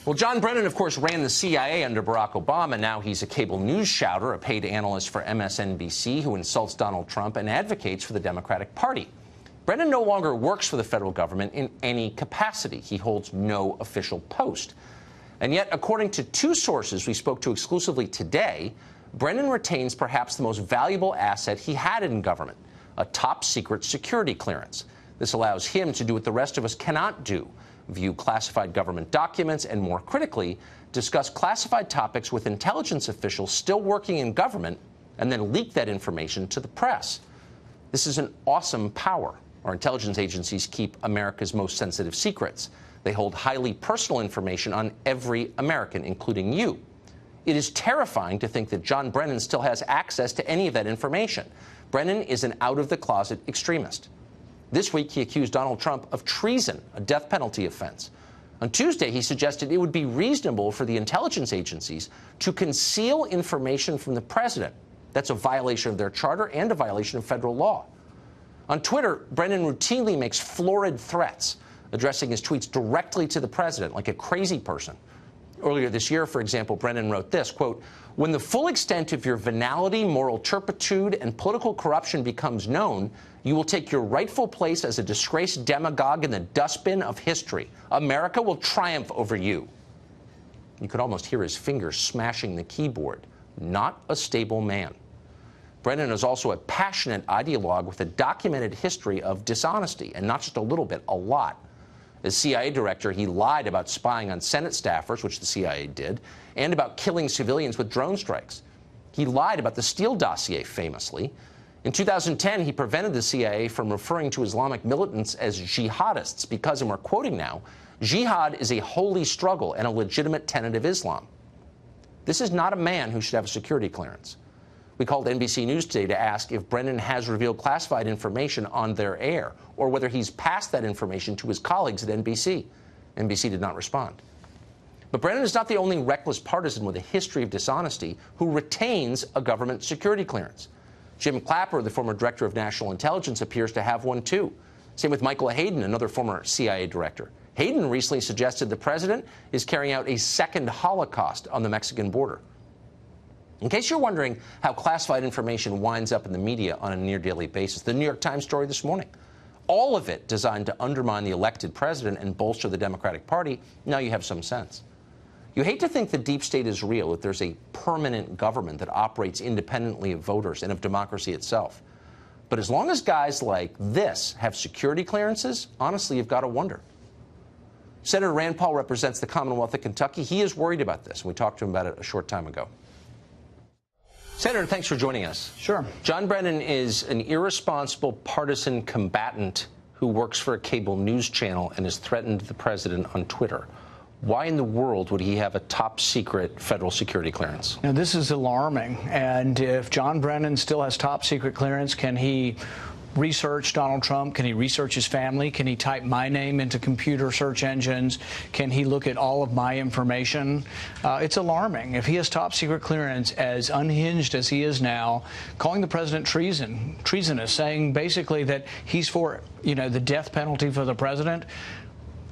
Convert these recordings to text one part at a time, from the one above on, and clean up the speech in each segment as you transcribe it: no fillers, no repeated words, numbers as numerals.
Well, John Brennan, of course, ran the CIA under Barack Obama. Now he's a cable news shouter, a paid analyst for MSNBC who insults Donald Trump and advocates for the Democratic Party. Brennan no longer works for the federal government in any capacity. He holds no official post. And yet, according to two sources we spoke to exclusively today, Brennan retains perhaps the most valuable asset he had in government, a top-secret security clearance. This allows him to do what the rest of us cannot do: view classified government documents and, more critically, discuss classified topics with intelligence officials still working in government and then leak that information to the press. This is an awesome power. Our intelligence agencies keep America's most sensitive secrets. They hold highly personal information on every American, including you. It is terrifying to think that John Brennan still has access to any of that information. Brennan is an out-of-the-closet extremist. This week, he accused Donald Trump of treason, a death penalty offense. On Tuesday, he suggested it would be reasonable for the intelligence agencies to conceal information from the president. That's a violation of their charter and a violation of federal law. On Twitter, Brennan routinely makes florid threats, addressing his tweets directly to the president like a crazy person. Earlier this year, for example, Brennan wrote this, quote, "When the full extent of your venality, moral turpitude, and political corruption becomes known, you will take your rightful place as a disgraced demagogue in the dustbin of history. America will triumph over you." You could almost hear his fingers smashing the keyboard. Not a stable man. Brennan is also a passionate ideologue with a documented history of dishonesty, and not just a little bit, a lot. As CIA director, he lied about spying on Senate staffers, which the CIA did, and about killing civilians with drone strikes. He lied about the Steele dossier, famously. In 2010, he prevented the CIA from referring to Islamic militants as jihadists because, and we're quoting now, "Jihad is a holy struggle and a legitimate tenet of Islam." This is not a man who should have a security clearance. We called NBC News today to ask if Brennan has revealed classified information on their air, or whether he's passed that information to his colleagues at NBC. NBC did not respond. But Brennan is not the only reckless partisan with a history of dishonesty who retains a government security clearance. Jim Clapper, the former director of national intelligence, appears to have one too. Same with Michael Hayden, another former CIA director. Hayden recently suggested the president is carrying out a second Holocaust on the Mexican border. In case you're wondering how classified information winds up in the media on a near-daily basis, the New York Times story this morning, all of it designed to undermine the elected president and bolster the Democratic Party, now you have some sense. You hate to think the deep state is real, that there's a permanent government that operates independently of voters and of democracy itself. But as long as guys like this have security clearances, honestly, you've got to wonder. Senator Rand Paul represents the Commonwealth of Kentucky. He is worried about this, and we talked to him about it a short time ago. Senator, thanks for joining us. Sure. John Brennan is an irresponsible partisan combatant who works for a cable news channel and has threatened the president on Twitter. Why in the world would he have a top-secret federal security clearance? Now, this is alarming. And if John Brennan still has top-secret clearance, can he research Donald Trump? Can he research his family? Can he type my name into computer search engines? Can he look at all of my information? It's alarming. If he has top-secret clearance, as unhinged as he is now, calling the president treasonous, saying basically that he's for, the death penalty for the president.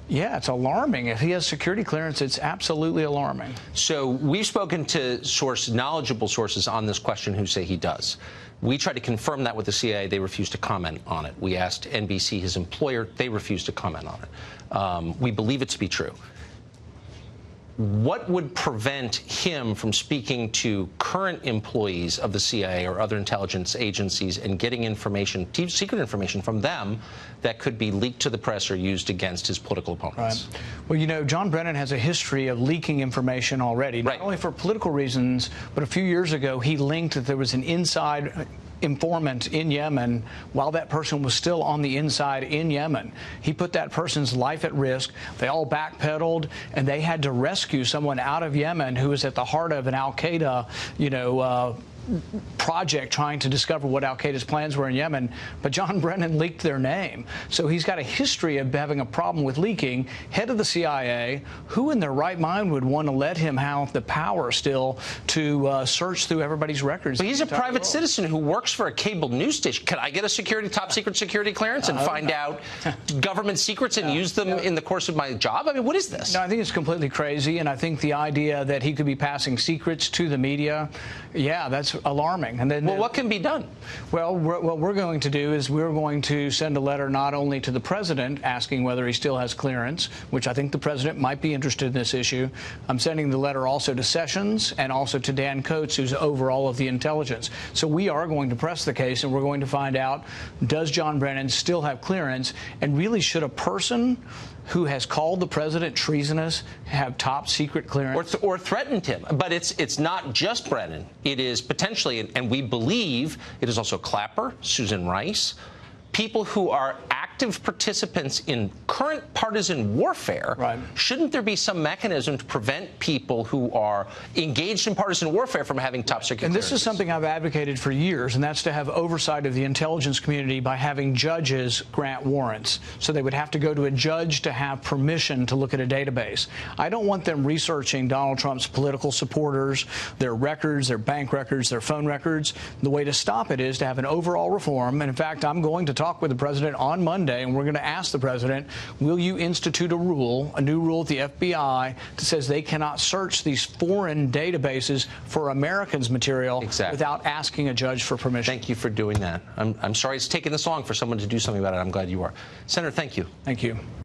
Yeah, it's alarming. If he has security clearance, it's absolutely alarming. So we've spoken to knowledgeable sources on this question who say he does. We tried to confirm that with the CIA. They refused to comment on it. We asked NBC, his employer. They refused to comment on it. We believe it to be true. What would prevent him from speaking to current employees of the CIA or other intelligence agencies and getting information, secret information from them that could be leaked to the press or used against his political opponents? Right. Well, John Brennan has a history of leaking information already, not only for political reasons, but a few years ago he linked that there was an inside informant in Yemen while that person was still on the inside in Yemen. He put that person's life at risk. They all backpedaled, and they had to rescue someone out of Yemen who was at the heart of an al-Qaeda, project trying to discover what al-Qaeda's plans were in Yemen, but John Brennan leaked their name. So he's got a history of having a problem with leaking. Head of the CIA, who in their right mind would want to let him have the power still to search through everybody's records? But he's a private citizen who works for a cable news station. Can I get a top secret security clearance and find out government secrets and use them in the course of my job? I mean, what is this? No, I think it's completely crazy, and I think the idea that he could be passing secrets to the media, yeah, that's alarming. And then, well, what can be done? Well, what we're going to do is we're going to send a letter not only to the president asking whether he still has clearance, which I think the president might be interested in this issue. I'm sending the letter also to Sessions and also to Dan Coats, who's over all of the intelligence. So we are going to press the case, and we're going to find out, does John Brennan still have clearance, and really should a person who has called the president treasonous have top secret clearance? Or threatened him. But it's not just Brennan. It is potentially, and we believe it is also Clapper, Susan Rice, people who are active participants in current partisan warfare. Right. Shouldn't there be some mechanism to prevent people who are engaged in partisan warfare from having top secret clearances? And this is something I've advocated for years, and that's to have oversight of the intelligence community by having judges grant warrants. So they would have to go to a judge to have permission to look at a database. I don't want them researching Donald Trump's political supporters, their records, their bank records, their phone records. The way to stop it is to have an overall reform. And in fact, I'm going to talk with the president on Monday, and we're going to ask the president, will you institute a new rule at the FBI that says they cannot search these foreign databases for Americans' material without asking a judge for permission? Thank you for doing that. I'm sorry it's taken this long for someone to do something about it. I'm glad you are. Senator, thank you. Thank you.